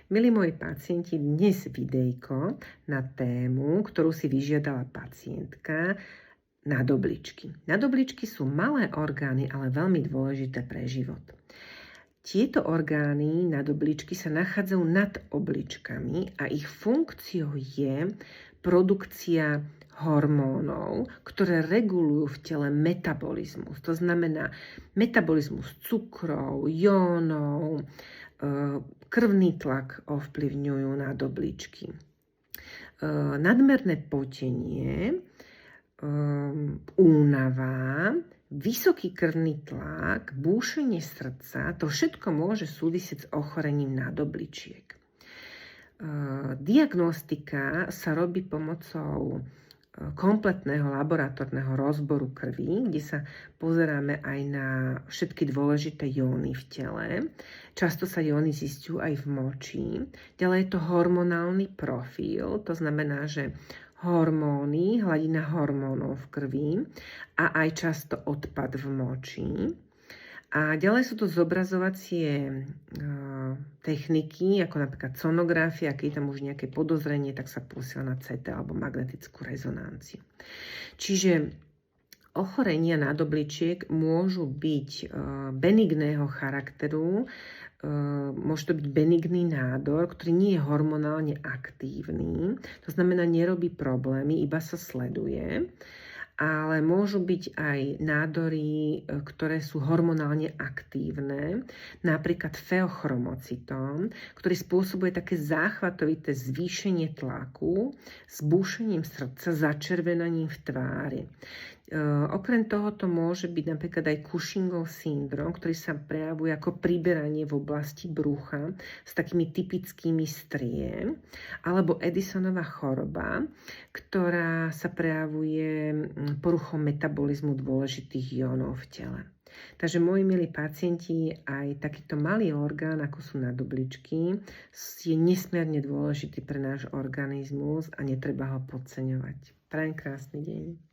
Milí moji pacienti, dnes videjko na tému, ktorú si vyžiadala pacientka, nádobličky. Nádobličky sú malé orgány, ale veľmi dôležité pre život. Tieto orgány, nádobličky, sa nachádzajú nad obličkami a ich funkciou je produkcia hormónov, ktoré regulujú v tele metabolizmus. To znamená metabolizmus cukrov, jónov, krvný tlak ovplyvňujú nádobličky. Nadmerné potenie, únava, vysoký krvný tlak, búšenie srdca, to všetko môže súvisieť s ochorením nádobličiek. Diagnostika sa robí pomocou kompletného laboratórneho rozboru krvi, kde sa pozeráme aj na všetky dôležité jóny v tele. Často sa jóny zistujú aj v moči. Ďalej je to hormonálny profil, to znamená, že hormóny, hladina hormónov v krvi a aj často odpad v moči. A ďalej sú to zobrazovacie techniky, ako napríklad sonografia, keď je tam už nejaké podozrenie, tak sa posiela na CT alebo magnetickú rezonanciu. Čiže ochorenia nádobličiek môžu byť benigného charakteru, môže to byť benigný nádor, ktorý nie je hormonálne aktívny, to znamená nerobí problémy, iba sa sleduje. Ale môžu byť aj nádory, ktoré sú hormonálne aktívne, napríklad feochromocytóm, ktorý spôsobuje také záchvatovité zvýšenie tlaku s búšením srdca, začervenaním v tvári. Okrem toho to môže byť napríklad aj Cushingov syndrom, ktorý sa prejavuje ako priberanie v oblasti brucha s takými typickými striem, alebo Edisonova choroba, ktorá sa prejavuje poruchou metabolizmu dôležitých jónov v tele. Takže moji milí pacienti, aj takýto malý orgán, ako sú nádobličky, je nesmierne dôležitý pre náš organizmus a netreba ho podceňovať. Prajem krásny deň.